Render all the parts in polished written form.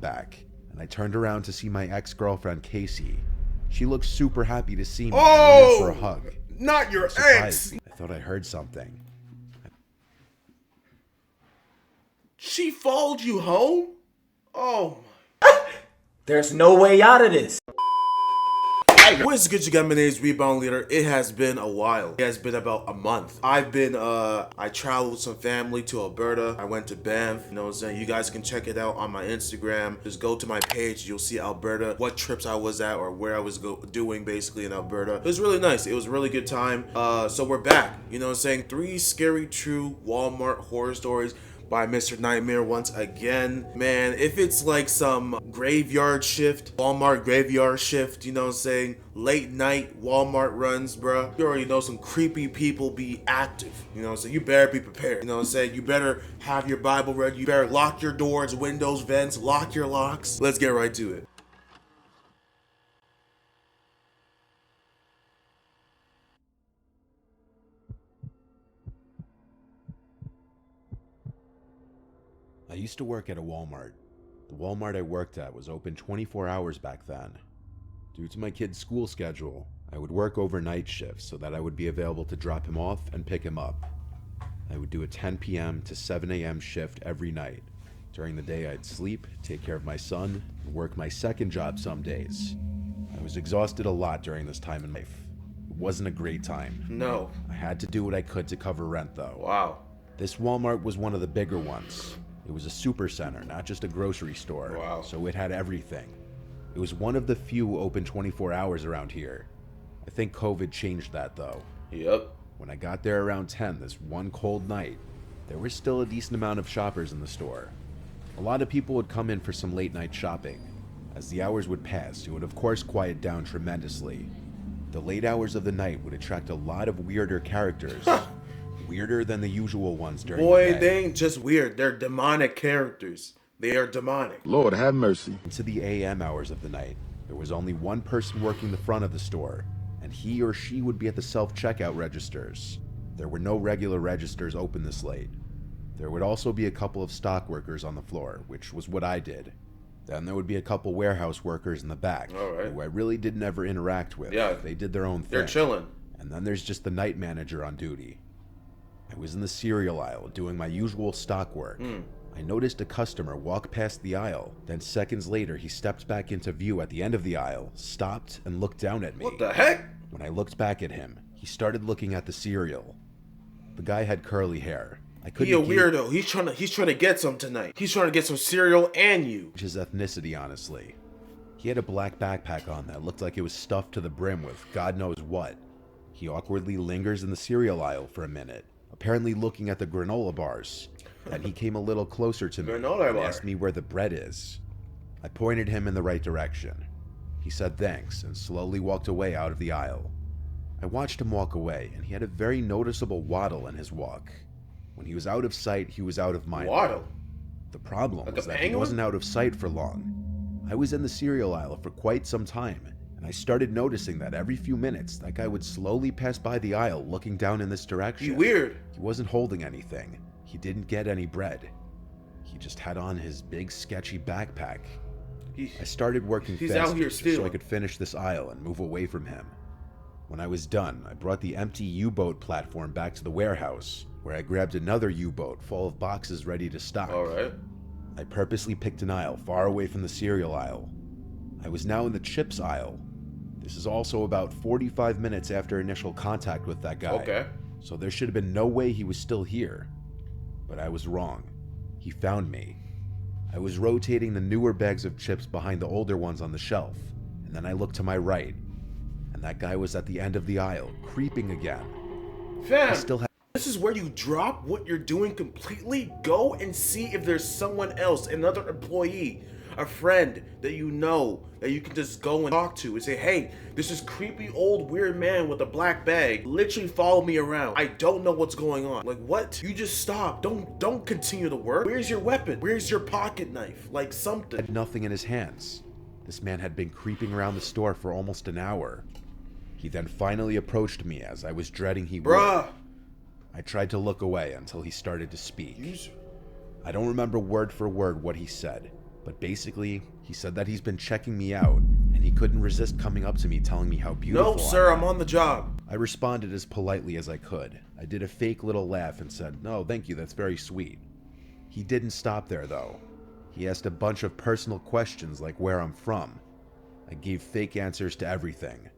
back, and I turned around to see my ex-girlfriend Casey. She looked super happy to see me and went in for a hug. Not your ex! I thought I heard something. She followed you home? Oh There's no way out of this. What is good, you guys? My name is ReboundLeader. It has been a while. It has been about a month. I traveled with some family to Alberta. I went to Banff. You know what I'm saying? You guys can check it out on my Instagram. Just go to my page. You'll see Alberta, what trips I was at or where I was doing basically in Alberta. It was really nice. It was a really good time. So we're back. You know what I'm saying? 3 scary true Walmart horror stories by Mr. Nightmare once again. Man, if it's like some graveyard shift, Walmart graveyard shift, you know what I'm saying? Late night Walmart runs, bruh. You already know some creepy people be active. You know what I'm saying? You better be prepared. You know what I'm saying? You better have your Bible read. You better lock your doors, windows, vents, lock your locks. Let's get right to it. I used to work at a Walmart. The Walmart I worked at was open 24 hours back then. Due to my kid's school schedule, I would work overnight shifts so that I would be available to drop him off and pick him up. I would do a 10 p.m. to 7 a.m. shift every night. During the day, I'd sleep, take care of my son, and work my second job some days. I was exhausted a lot during this time in life. It wasn't a great time. No. I had to do what I could to cover rent though. Wow. This Walmart was one of the bigger ones. It was a super center, not just a grocery store. Wow. So it had everything. It was one of the few open 24 hours around here. I think COVID changed that though. Yep. When I got there around 10 this one cold night, there was still a decent amount of shoppers in the store. A lot of people would come in for some late night shopping. As the hours would pass, it would of course quiet down tremendously. The late hours of the night would attract a lot of weirder characters. Weirder than the usual ones during the day. They ain't just weird. They're demonic characters. They are demonic. Lord have mercy. Into the AM hours of the night, there was only one person working the front of the store, and he or she would be at the self-checkout registers. There were no regular registers open this late. There would also be a couple of stock workers on the floor, which was what I did. Then there would be a couple warehouse workers in the back, who I really didn't ever interact with. Yeah, they did their own thing. They're chilling. And then there's just the night manager on duty. I was in the cereal aisle doing my usual stock work. I noticed a customer walk past the aisle. Then seconds later, he stepped back into view at the end of the aisle, stopped, and looked down at me. What the heck? When I looked back at him, he started looking at the cereal. The guy had curly hair. I couldn't He a weirdo. He's trying to get some tonight. He's trying to get some cereal and you. His ethnicity, honestly. He had a black backpack on that looked like it was stuffed to the brim with God knows what. He awkwardly lingers in the cereal aisle for a minute, apparently looking at the granola bars. Then he came a little closer to me and asked me where the bread is. I pointed him in the right direction. He said thanks and slowly walked away out of the aisle. I watched him walk away, and he had a very noticeable waddle in his walk. When he was out of sight, he was out of mind. Waddle? The problem was that he penguin? wasn't out of sight for long. I was in the cereal aisle for quite some time, and I started noticing that every few minutes, that guy would slowly pass by the aisle looking down in this direction. He weird. He wasn't holding anything. He didn't get any bread. He just had on his big sketchy backpack. I started working faster so I could finish this aisle and move away from him. When I was done, I brought the empty U-boat platform back to the warehouse, where I grabbed another U-boat full of boxes ready to stock. Alright. I purposely picked an aisle far away from the cereal aisle. I was now in the chips aisle. This is also about 45 minutes after initial contact with that guy. Okay. So there should have been no way he was still here. But I was wrong. He found me. I was rotating the newer bags of chips behind the older ones on the shelf, and then I looked to my right, and that guy was at the end of the aisle, creeping again. Fam, this is where you drop what you're doing completely. Go and see if there's someone else, another employee, a friend that you know that you can just go and talk to and say, hey, this is creepy old weird man with a black bag literally follow me around. I don't know what's going on. Like, what? You just stop. Don't continue to work. Where's your weapon? Where's your pocket knife? Like something. Had nothing in his hands. This man had been creeping around the store for almost an hour. He then finally approached me as I was dreading he would. Bruh. I tried to look away until he started to speak. I don't remember word for word what he said, But basically, he said that he's been checking me out, and he couldn't resist coming up to me telling me how beautiful No, sir, I am. I'm on the job. I responded as politely as I could. I did a fake little laugh and said, "No, thank you, that's very sweet." He didn't stop there, though. He asked a bunch of personal questions like where I'm from. I gave fake answers to everything.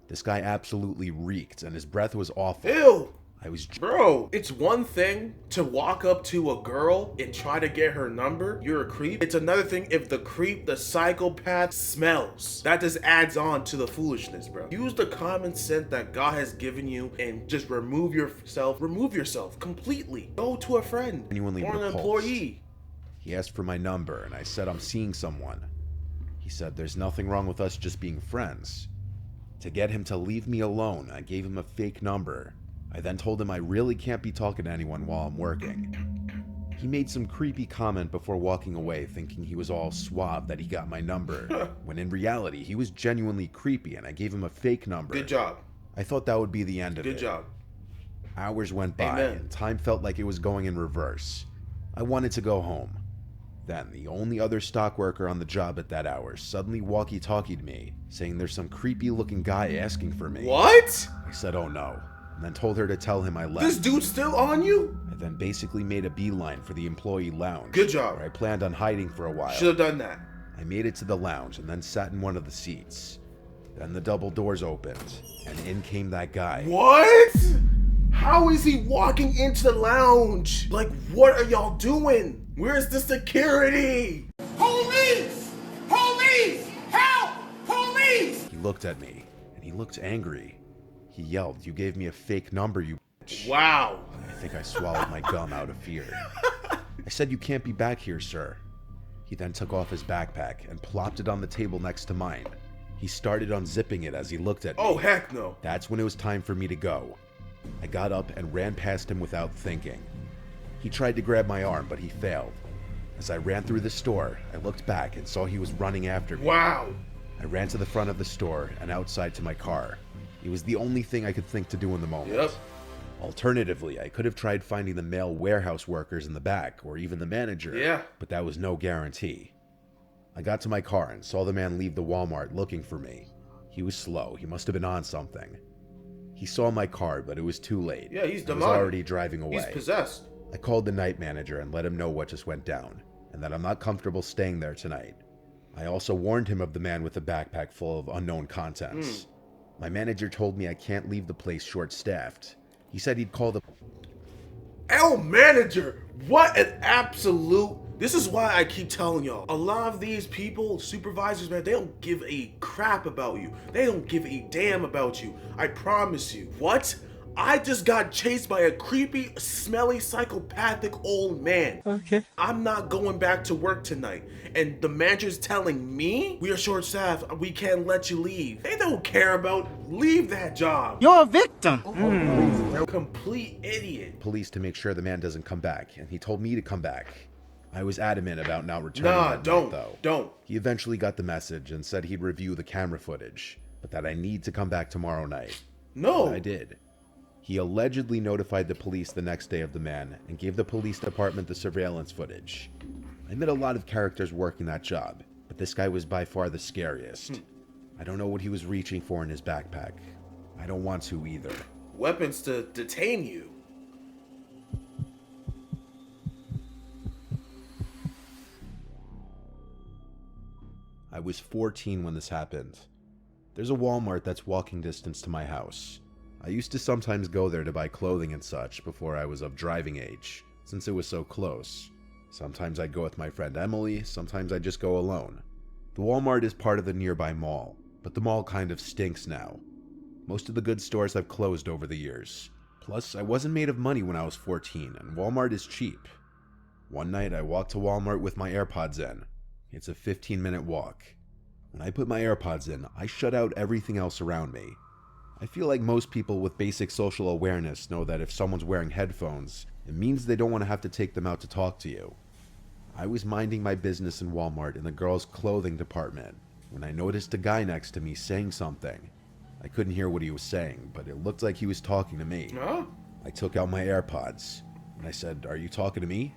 This guy absolutely reeked, and his breath was awful. Ew! I was... Bro, it's one thing to walk up to a girl and try to get her number. You're a creep. It's another thing if the creep, the psychopath, smells. That just adds on to the foolishness, bro. Use the common sense that God has given you and just remove yourself completely. Go to a friend Genuinely or an repulsed. employee. He asked for my number, and I said I'm seeing someone. He said there's nothing wrong with us just being friends. To get him to leave me alone, I gave him a fake number. I then told him I really can't be talking to anyone while I'm working. He made some creepy comment before walking away, thinking he was all suave that he got my number, when in reality, he was genuinely creepy and I gave him a fake number. Good job. I thought that would be the end of it. Good job. Hours went by, Amen. and time felt like it was going in reverse. I wanted to go home. Then, the only other stock worker on the job at that hour suddenly walkie-talkied me, saying there's some creepy-looking guy asking for me. What? I said, "Oh no," and then told her to tell him I left. This dude's still on you? I then basically made a beeline for the employee lounge. Good job. Where I planned on hiding for a while. Should have done that. I made it to the lounge and then sat in one of the seats. Then the double doors opened, and in came that guy. What? How is he walking into the lounge? Like, what are y'all doing? Where's the security? Police! Police! Help! Police! He looked at me, and he looked angry. He yelled, "You gave me a fake number, you bitch." Wow. I think I swallowed my gum out of fear. I said, "You can't be back here, sir." He then took off his backpack and plopped it on the table next to mine. He started unzipping it as he looked at me. Oh, heck no. That's when it was time for me to go. I got up and ran past him without thinking. He tried to grab my arm, but he failed. As I ran through the store, I looked back and saw he was running after me. Wow. I ran to the front of the store and outside to my car. It was the only thing I could think to do in the moment. Yep. Alternatively, I could have tried finding the male warehouse workers in the back, or even the manager. Yeah. But that was no guarantee. I got to my car and saw the man leave the Walmart looking for me. He was slow. He must have been on something. He saw my car, but it was too late. Yeah, he's I was demonic. already driving away. He's possessed. I called the night manager and let him know what just went down, and that I'm not comfortable staying there tonight. I also warned him of the man with the backpack full of unknown contents. My manager told me I can't leave the place short-staffed. He said he'd call the... El manager, what an absolute... This is why I keep telling y'all, a lot of these people, supervisors, man, they don't give a crap about you. They don't give a damn about you. I promise you. What? I just got chased by a creepy, smelly, psychopathic old man. Okay. I'm not going back to work tonight. And the manager's telling me, we are short-staffed, we can't let you leave. They don't care about, leave that job. You're a victim. Complete idiot. police to make sure the man doesn't come back, and he told me to come back. I was adamant about not returning Nah, that don't, night, though. don't. He eventually got the message and said he'd review the camera footage, but that I need to come back tomorrow night. No. I did. He allegedly notified the police the next day of the man and gave the police department the surveillance footage. I met a lot of characters working that job, but this guy was by far the scariest. I don't know what he was reaching for in his backpack. I don't want to either. Weapons to detain you. I was 14 when this happened. There's a Walmart that's walking distance to my house. I used to sometimes go there to buy clothing and such before I was of driving age, since it was so close. Sometimes I'd go with my friend Emily, sometimes I'd just go alone. The Walmart is part of the nearby mall, but the mall kind of stinks now. Most of the good stores have closed over the years. Plus, I wasn't made of money when I was 14, and Walmart is cheap. One night I walked to Walmart with my AirPods in. It's a 15-minute walk. When I put my AirPods in, I shut out everything else around me. I feel like most people with basic social awareness know that if someone's wearing headphones, it means they don't want to have to take them out to talk to you. I was minding my business in Walmart in the girls' clothing department when I noticed a guy next to me saying something. I couldn't hear what he was saying, but it looked like he was talking to me. Huh? I took out my AirPods, and I said, "Are you talking to me?"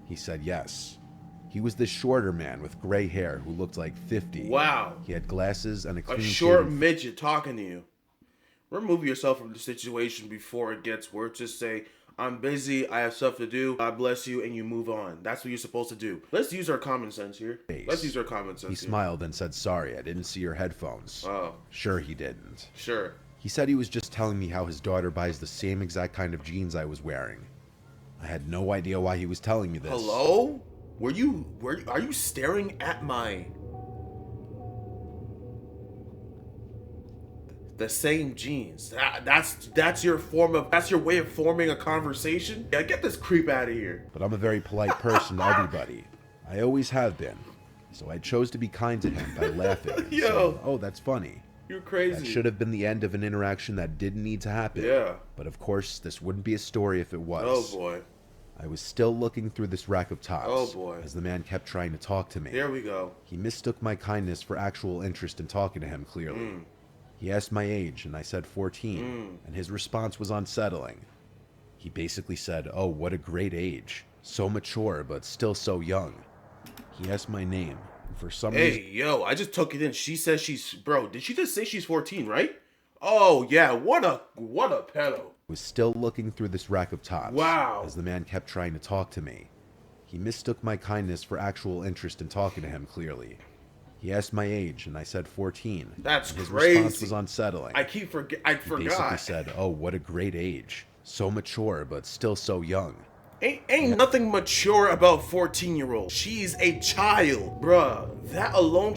He said yes. He was this shorter man with gray hair who looked like 50. Wow. He had glasses and a A clean short shaven midget talking to you. Remove yourself from the situation before it gets worse. Just say, I'm busy, I have stuff to do, God bless you, and you move on. That's what you're supposed to do. Let's use our common sense here. face. Let's use our common sense He here. smiled and said, "Sorry, I didn't see your headphones." Oh, Sure he didn't. sure. He said he was just telling me how his daughter buys the same exact kind of jeans I was wearing. I had no idea why he was telling me this. Hello? Are you staring at the same jeans? That's your way of forming a conversation? Yeah, get this creep out of here. But I'm a very polite person to everybody. I always have been. So I chose to be kind to him by laughing and Yo. saying, "Oh, that's funny." You're crazy. That should have been the end of an interaction that didn't need to happen. Yeah. But of course, this wouldn't be a story if it was. Oh boy. I was still looking through this rack of tops. Oh, boy. As the man kept trying to talk to me. Here we go. He mistook my kindness for actual interest in talking to him, clearly. He asked my age, and I said 14, and his response was unsettling. He basically said, "Oh, what a great age. So mature, but still so young." He asked my name, and for some reason... Hey, yo, I just took it in. She says bro, did she just say she's 14, right? Oh, yeah, what a pedo. was still looking through this rack of tops. Wow. As the man kept trying to talk to me. He mistook my kindness for actual interest in talking to him, clearly. He asked my age, and I said 14. That's and his crazy. response was unsettling. I He forgot. basically said, "Oh, what a great age. So mature, but still so young." Ain't nothing mature about 14-year-old. She's a child. Bruh, that alone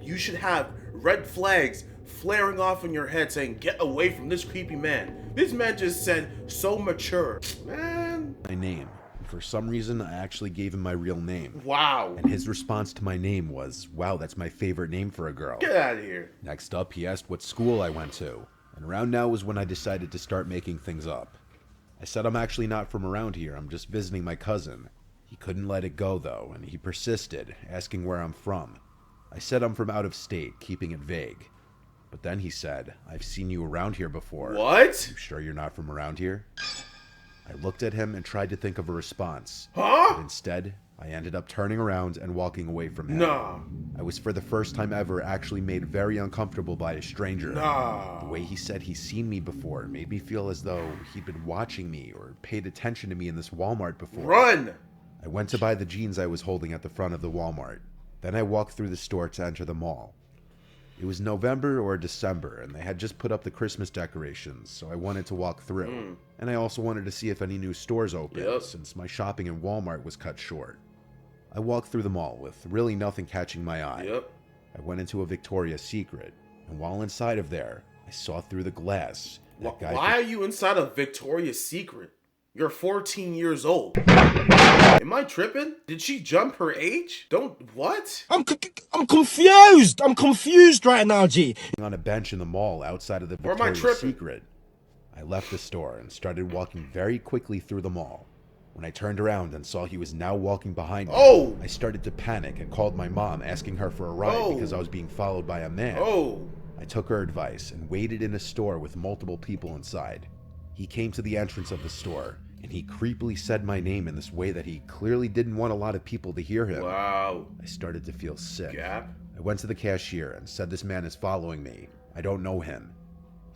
you should have red flags flaring off in your head saying, get away from this creepy man. This man just said, so mature. Man. My name. And for some reason, I actually gave him my real name. Wow. And his response to my name was, "Wow, that's my favorite name for a girl." Get out of here. Next up, he asked what school I went to. And around now was when I decided to start making things up. I said I'm actually not from around here, I'm just visiting my cousin. He couldn't let it go though, and he persisted, asking where I'm from. I said I'm from out of state, keeping it vague. But then he said, "I've seen you around here before." What? "You sure you're not from around here?" I looked at him and tried to think of a response. Huh? But instead, I ended up turning around and walking away from him. Nah. I was for the first time ever actually made very uncomfortable by a stranger. Nah. The way he said he's seen me before made me feel as though he'd been watching me or paid attention to me in this Walmart before. Run. I went to buy the jeans I was holding at the front of the Walmart. Then I walked through the store to enter the mall. It was November or December, and they had just put up the Christmas decorations, so I wanted to walk through. And I also wanted to see if any new stores opened, Yep. since my shopping in Walmart was cut short. I walked through the mall with really nothing catching my eye. Yep. I went into a Victoria's Secret, and while inside of there, I saw through the glass. that guy Why are you inside of Victoria's Secret? You're 14 years old. Am I tripping? Did she jump her age? What? I'm confused. I'm confused right now, G. on a bench in the mall outside of the Or am I Victoria's tripping? Secret. I left the store and started walking very quickly through the mall. When I turned around and saw he was now walking behind me, Oh! I started to panic and called my mom, asking her for a ride Oh! because I was being followed by a man. Oh. I took her advice and waited in a store with multiple people inside. He came to the entrance of the store, and he creepily said my name in this way that he clearly didn't want a lot of people to hear him. Wow. I started to feel sick. Gap. I went to the cashier and said this man is following me. I don't know him.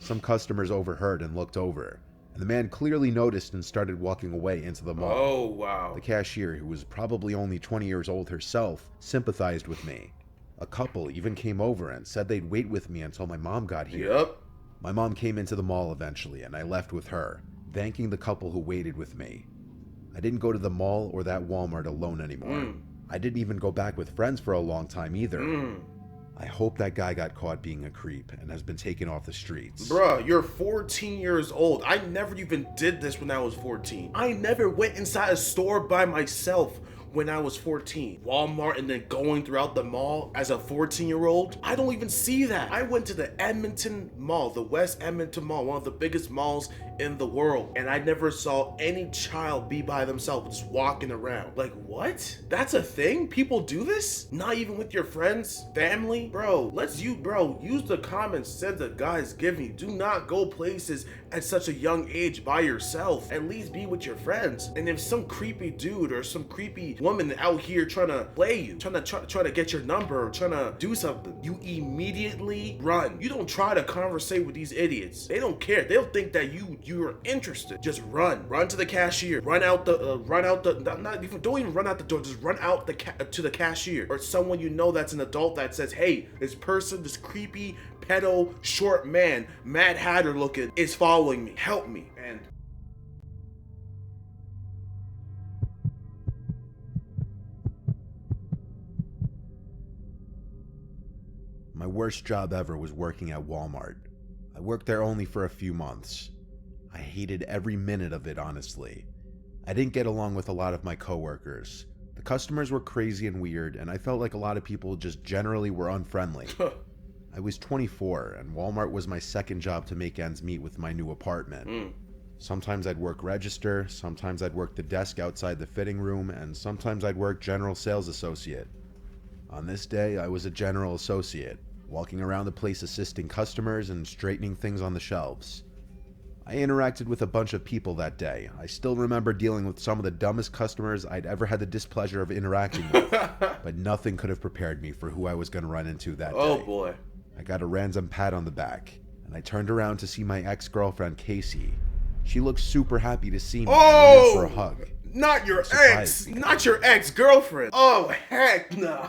Some customers overheard and looked over, and the man clearly noticed and started walking away into the mall. Oh, wow. The cashier, who was probably only 20 years old herself, sympathized with me. A couple even came over and said they'd wait with me until my mom got here. Yep. My mom came into the mall eventually, and I left with her, thanking the couple who waited with me. I didn't go to the mall or that Walmart alone anymore. I didn't even go back with friends for a long time either. I hope that guy got caught being a creep and has been taken off the streets. Bruh, you're 14 years old. I never even did this when I was 14. I never went inside a store by myself when I was 14. Walmart and then going throughout the mall as a 14-year-old. I don't even see that. I went to the Edmonton Mall, the West Edmonton Mall, one of the biggest malls in the world. And I never saw any child be by themselves just walking around. Like, what? What? That's a thing? People do this? Not even with your friends, family? Bro, use the common sense that God is giving you. Do not go places at such a young age by yourself. At least be with your friends. And if some creepy dude or some creepy woman out here trying to play you, trying to get your number, or trying to do something, you immediately run. You don't try to conversate with these idiots. They don't care. They'll think that you're interested. Just run to the cashier, don't even run out the door, just run out to the cashier or someone you know that's an adult that says, hey, this creepy pedo short man, Mad Hatter looking, is following me, help me. And My worst job ever was working at Walmart. I worked there only for a few months. I hated every minute of it, honestly. I didn't get along with a lot of my coworkers. The customers were crazy and weird, and I felt like a lot of people just generally were unfriendly. I was 24, and Walmart was my second job to make ends meet with my new apartment. Sometimes I'd work register, sometimes I'd work the desk outside the fitting room, and sometimes I'd work general sales associate. On this day, I was a general associate, walking around the place assisting customers and straightening things on the shelves. I interacted with a bunch of people that day. I still remember dealing with some of the dumbest customers I'd ever had the displeasure of interacting with, but nothing could have prepared me for who I was going to run into that day. Oh boy. I got a random pat on the back, and I turned around to see my ex-girlfriend, Casey. She looked super happy to see me and went in for a hug. Not your ex. Not your ex-girlfriend. Oh, heck no.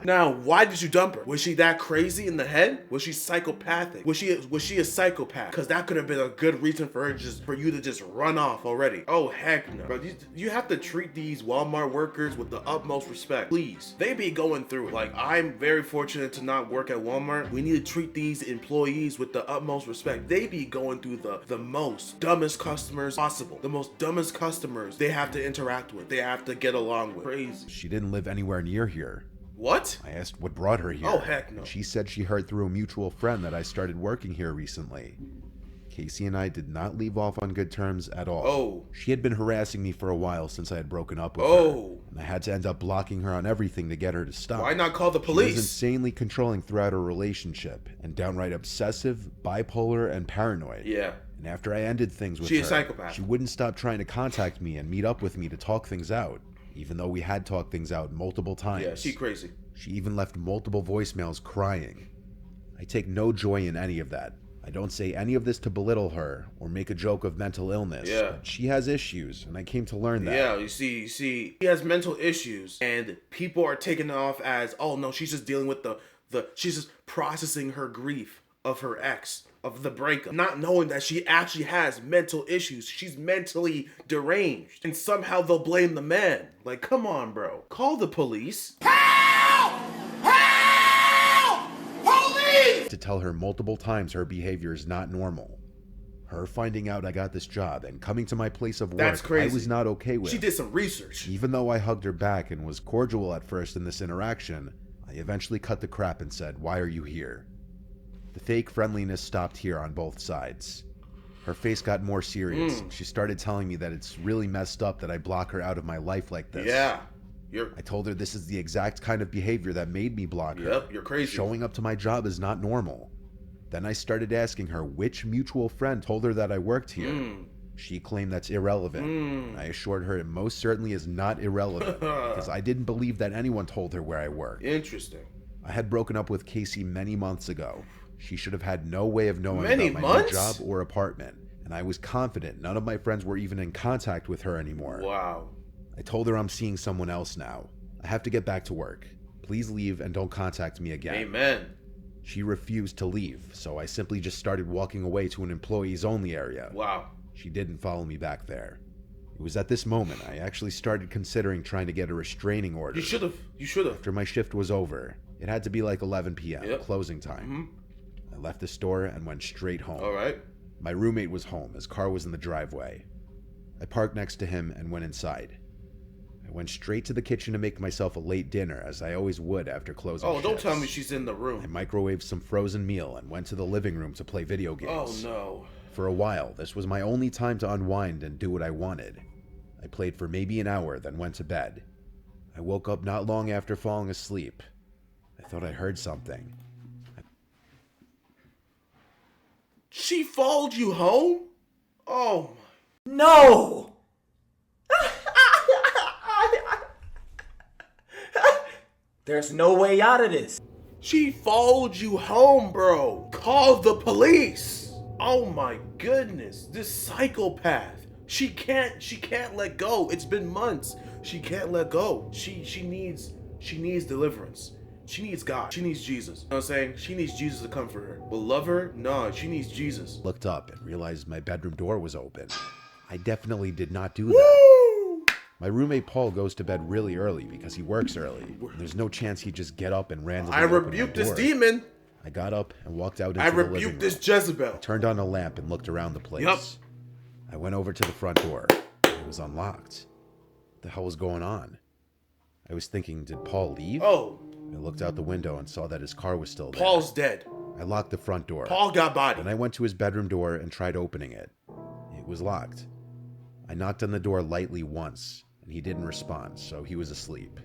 Now, why did you dump her? Was she that crazy in the head? Was she psychopathic? Was she a psychopath? Because that could have been a good reason for her for you to just run off already. Oh, heck no. Bro, you have to treat these Walmart workers with the utmost respect. Please. They be going through it. Like, I'm very fortunate to not work at Walmart. We need to treat these employees with the utmost respect. They be going through the most dumbest customers possible. The most dumbest customers they have to interact with. They have to get along with. Crazy. She didn't live anywhere near here. What? I asked what brought her here. Oh, heck no. And she said she heard through a mutual friend that I started working here recently. Casey and I did not leave off on good terms at all. Oh. She had been harassing me for a while since I had broken up with her. And I had to end up blocking her on everything to get her to stop. Why not call the police? She was insanely controlling throughout our relationship and downright obsessive, bipolar, and paranoid. Yeah. And after I ended things with her, She's a psychopath. she wouldn't stop trying to contact me and meet up with me to talk things out, even though we had talked things out multiple times. Yeah, she crazy. She even left multiple voicemails crying. I take no joy in any of that. I don't say any of this to belittle her or make a joke of mental illness. Yeah. But she has issues, and I came to learn that. Yeah, you see, she has mental issues, and people are taking it off as, oh no, she's just dealing with she's just processing her grief of her ex, of the breakup, not knowing that she actually has mental issues. She's mentally deranged, and somehow they'll blame the man. Like, come on, bro. Call the police. Help! Help! Police! To tell her multiple times her behavior is not normal. Her finding out I got this job and coming to my place of work, That's crazy. I was not okay with. She did some research. Even though I hugged her back and was cordial at first in this interaction, I eventually cut the crap and said, "Why are you here?" The fake friendliness stopped here on both sides. Her face got more serious. She started telling me that it's really messed up that I block her out of my life like this. Yeah. I told her this is the exact kind of behavior that made me block her. Yep, you're crazy. Showing up to my job is not normal. Then I started asking her which mutual friend told her that I worked here. She claimed that's irrelevant. I assured her it most certainly is not irrelevant because I didn't believe that anyone told her where I worked. Interesting. I had broken up with Casey many months ago. She should have had no way of knowing Many about my months? new job or apartment, and I was confident none of my friends were even in contact with her anymore. Wow. I told her I'm seeing someone else now. I have to get back to work. Please leave and don't contact me again. Amen. She refused to leave, so I simply just started walking away to an employees only area. Wow. She didn't follow me back there. It was at this moment I actually started considering trying to get a restraining order. You should have. You should have. After my shift was over, it had to be like 11 p.m., Yep. closing time. I left the store and went straight home. All right. My roommate was home. His car was in the driveway. I parked next to him and went inside. I went straight to the kitchen to make myself a late dinner, as I always would after closing Oh, don't shifts. tell me she's in the I room. microwaved some frozen meal and went to the living room to play video Oh games. no. For a while, this was my only time to unwind and do what I wanted. I played for maybe an hour, then went to bed. I woke up not long after falling asleep. I thought I heard something. She followed you home? Oh my. No! There's no way out of this. She followed you home, bro. Call the police. Oh my goodness. This psychopath. She can't let go. It's been months. She can't let go. She needs deliverance. She needs God. She needs Jesus. You know what I'm saying? She needs Jesus to comfort her. Will love her? No, she needs Jesus. Looked up and realized my bedroom door was open. I definitely did not do that. Woo! My roommate Paul goes to bed really early because he works early. There's no chance he'd just get up and randomly I open my rebuke this door. demon. I got up and walked out into I the living rebuke room. this Jezebel. Turned on a lamp and looked around the place. Yup. I went over to the front door. It was unlocked. What the hell was going on? I was thinking, did Paul leave? Oh, I looked out the window and saw that his car was still there. Paul's dead. I locked the front door. Paul got bodied. Then I went to his bedroom door and tried opening it. It was locked. I knocked on the door lightly once, and he didn't respond, so he was asleep.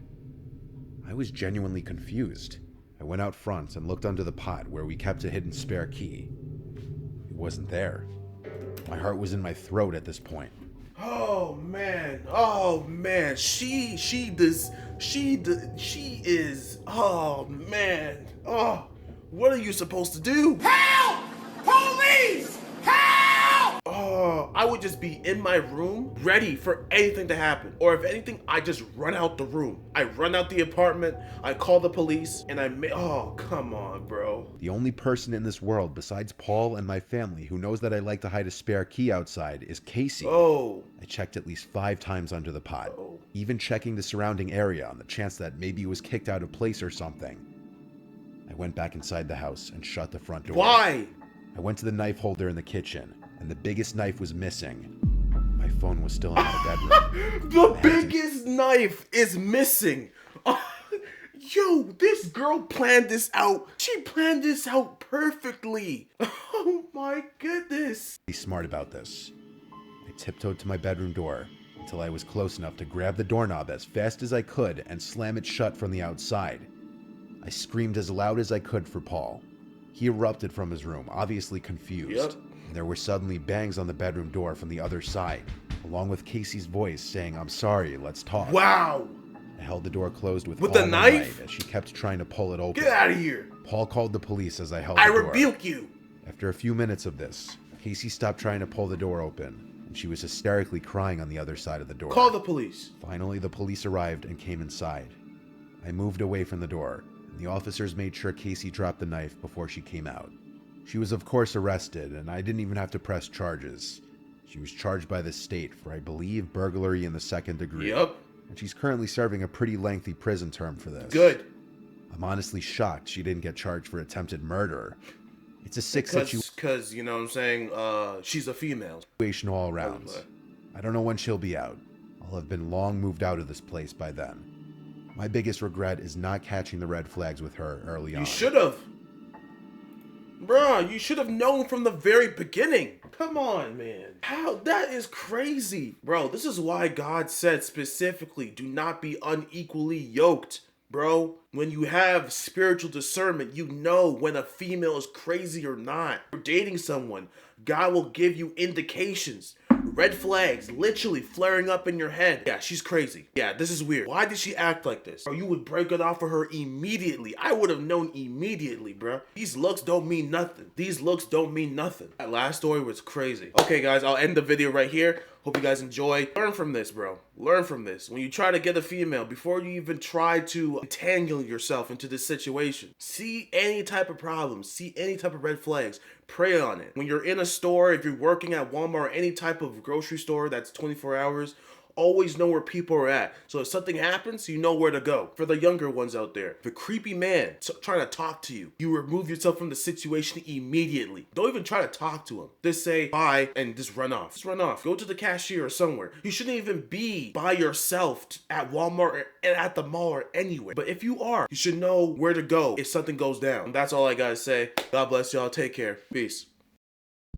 I was genuinely confused. I went out front and looked under the pot where we kept a hidden spare key. It wasn't there. My heart was in my throat at this point. Oh man. Oh man. She is. Oh man. Oh, what are you supposed to do? Help! Police! Help! Oh, I would just be in my room, ready for anything to happen. Or if anything, I just run out the room. I run out the apartment, I call the police, and oh, come on, bro. The only person in this world besides Paul and my family who knows that I like to hide a spare key outside is Casey. Oh. I checked at least 5 times under the pot, Oh. even checking the surrounding area on the chance that maybe it was kicked out of place or something. I went back inside the house and shut the front door. Why? I went to the knife holder in the kitchen, and the biggest knife was missing. My phone was still in my bedroom. The biggest knife is missing. Yo, this girl planned this out. She planned this out perfectly. Oh my goodness. Be smart about this. I tiptoed to my bedroom door until I was close enough to grab the doorknob as fast as I could and slam it shut from the outside. I screamed as loud as I could for Paul. He erupted from his room, obviously confused. Yep. And there were suddenly bangs on the bedroom door from the other side, along with Casey's voice saying, "I'm sorry, let's talk." Wow. I held the door closed with With all the my knife? might as she kept trying to pull it open. Get out of here. Paul called the police as I held I the door. rebuke you. After a few minutes of this, Casey stopped trying to pull the door open, and she was hysterically crying on the other side of the door. Call the police. Finally, the police arrived and came inside. I moved away from the door, and the officers made sure Casey dropped the knife before she came out. She was of course arrested, and I didn't even have to press charges. She was charged by the state for, I believe, burglary in the 2nd degree. Yep. And she's currently serving a pretty lengthy prison term for this. Good. I'm honestly shocked she didn't get charged for attempted murder. It's a sick Because, you know what I'm saying, she's a female. situation all around. Okay. I don't know when she'll be out. I'll have been long moved out of this place by then. My biggest regret is not catching the red flags with her early on. You should have. Bruh, you should have known from the very beginning. Come on, man. How? That is crazy. Bro, this is why God said specifically, do not be unequally yoked. Bro, when you have spiritual discernment, you know when a female is crazy or not. You're dating someone, God will give you indications. Red flags literally flaring up in your head. Yeah, she's crazy. Yeah, this is weird. Why did she act like this? Or you would break it off for her immediately. I would have known immediately, bro. These looks don't mean nothing. These looks don't mean nothing. That last story was crazy. Okay, guys, I'll end the video right here. Hope you guys enjoy. Learn from this, bro. Learn from this. When you try to get a female, before you even try to entangle yourself into this situation, see any type of problems, see any type of red flags, pray on it. When you're in a store, if you're working at Walmart or any type of grocery store that's 24 hours, always know where people are at. So if something happens, you know where to go. For the younger ones out there, if a creepy man trying to talk to you, you remove yourself from the situation immediately. Don't even try to talk to him. Just say bye and just run off. Just run off. Go to the cashier or somewhere. You shouldn't even be by yourself at Walmart or at the mall or anywhere. But if you are, you should know where to go if something goes down. And that's all I gotta say. God bless y'all. Take care. Peace.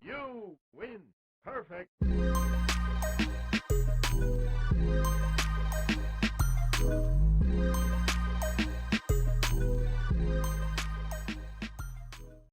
You win. Perfect.